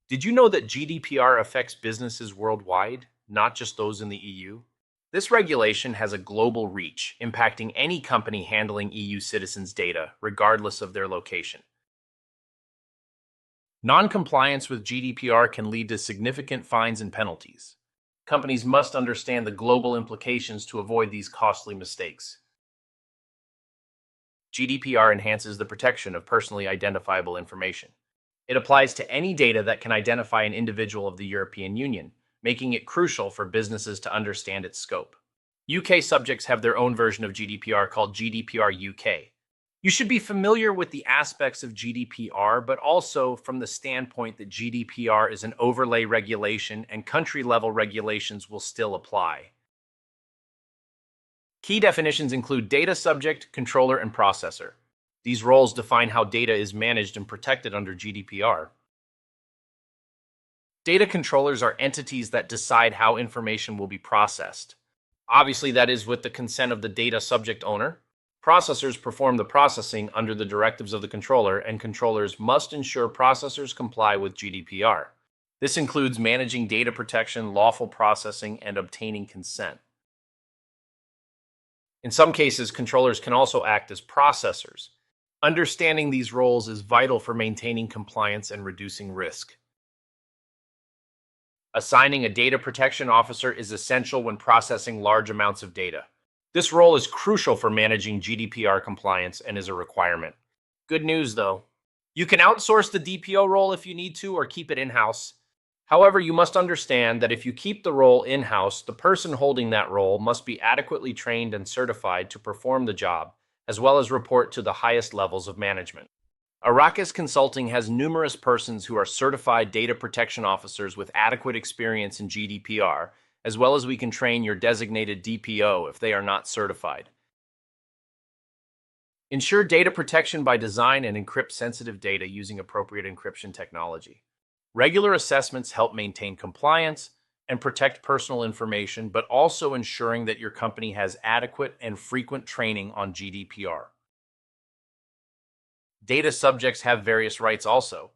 Did you know that GDPR affects businesses worldwide, not just those in the EU? This regulation has a global reach, impacting any company handling EU citizens' data, regardless of their location. Non-compliance with GDPR can lead to significant fines and penalties. Companies must understand the global implications to avoid these costly mistakes. GDPR enhances the protection of personally identifiable information. It applies to any data that can identify an individual of the European Union, making it crucial for businesses to understand its scope. UK subjects have their own version of GDPR called GDPR UK. You should be familiar with the aspects of GDPR, but also from the standpoint that GDPR is an overlay regulation and country-level regulations will still apply. Key definitions include data subject, controller, and processor. These roles define how data is managed and protected under GDPR. Data controllers are entities that decide how information will be processed. Obviously, that is with the consent of the data subject owner. Processors perform the processing under the directives of the controller, and controllers must ensure processors comply with GDPR. This includes managing data protection, lawful processing, and obtaining consent. In some cases, controllers can also act as processors. Understanding these roles is vital for maintaining compliance and reducing risk. Assigning a data protection officer is essential when processing large amounts of data. This role is crucial for managing GDPR compliance and is a requirement. Good news, though. You can outsource the DPO role if you need to or keep it in-house. However, you must understand that if you keep the role in-house, the person holding that role must be adequately trained and certified to perform the job, as well as report to the highest levels of management. Arrakis Consulting has numerous persons who are certified data protection officers with adequate experience in GDPR, as well as we can train your designated DPO if they are not certified. Ensure data protection by design and encrypt sensitive data using appropriate encryption technology. Regular assessments help maintain compliance and protect personal information, but also ensuring that your company has adequate and frequent training on GDPR. Data subjects have various rights also.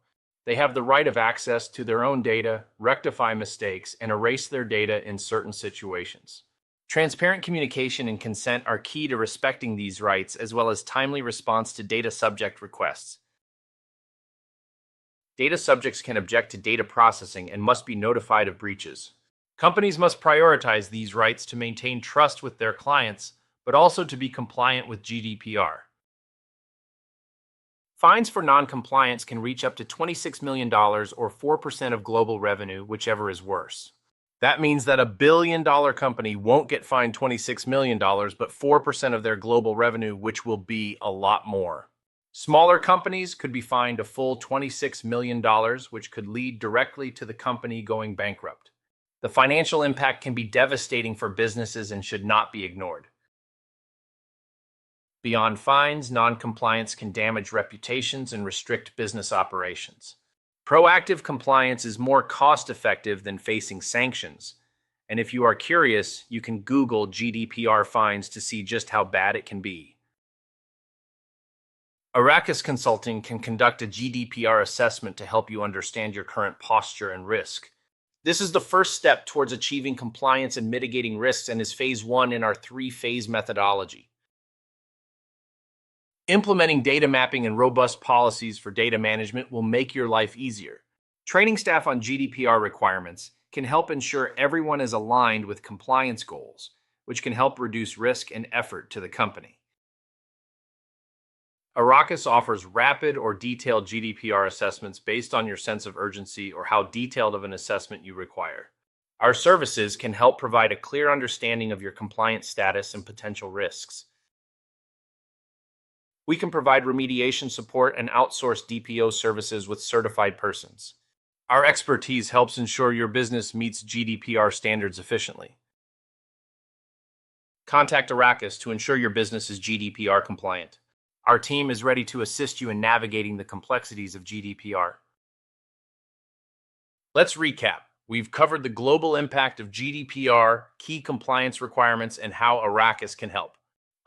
They have the right of access to their own data, rectify mistakes, and erase their data in certain situations. Transparent communication and consent are key to respecting these rights, as well as timely response to data subject requests. Data subjects can object to data processing and must be notified of breaches. Companies must prioritize these rights to maintain trust with their clients, but also to be compliant with GDPR. Fines for non-compliance can reach up to $26 million or 4% of global revenue, whichever is worse. That means that a billion-dollar company won't get fined $26 million, but 4% of their global revenue, which will be a lot more. Smaller companies could be fined a full $26 million, which could lead directly to the company going bankrupt. The financial impact can be devastating for businesses and should not be ignored. Beyond fines, non-compliance can damage reputations and restrict business operations. Proactive compliance is more cost-effective than facing sanctions. And if you are curious, you can Google GDPR fines to see just how bad it can be. Arrakis Consulting can conduct a GDPR assessment to help you understand your current posture and risk. This is the first step towards achieving compliance and mitigating risks and is phase 1 in our 3-phase methodology. Implementing data mapping and robust policies for data management will make your life easier. Training staff on GDPR requirements can help ensure everyone is aligned with compliance goals, which can help reduce risk and effort to the company. Arrakis offers rapid or detailed GDPR assessments based on your sense of urgency or how detailed of an assessment you require. Our services can help provide a clear understanding of your compliance status and potential risks. We can provide remediation support and outsource DPO services with certified persons. Our expertise helps ensure your business meets GDPR standards efficiently. Contact Arrakis to ensure your business is GDPR compliant. Our team is ready to assist you in navigating the complexities of GDPR. Let's recap. We've covered the global impact of GDPR, key compliance requirements, and how Arrakis can help.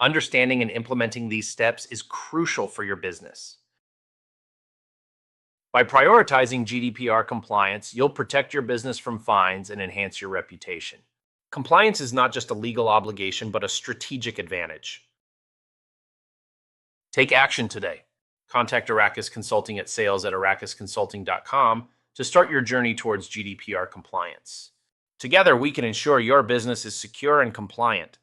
Understanding and implementing these steps is crucial for your business. By prioritizing GDPR compliance, you'll protect your business from fines and enhance your reputation. Compliance is not just a legal obligation, but a strategic advantage. Take action today. Contact Arrakis Consulting at sales@arrakisconsulting.com to start your journey towards GDPR compliance. Together, we can ensure your business is secure and compliant.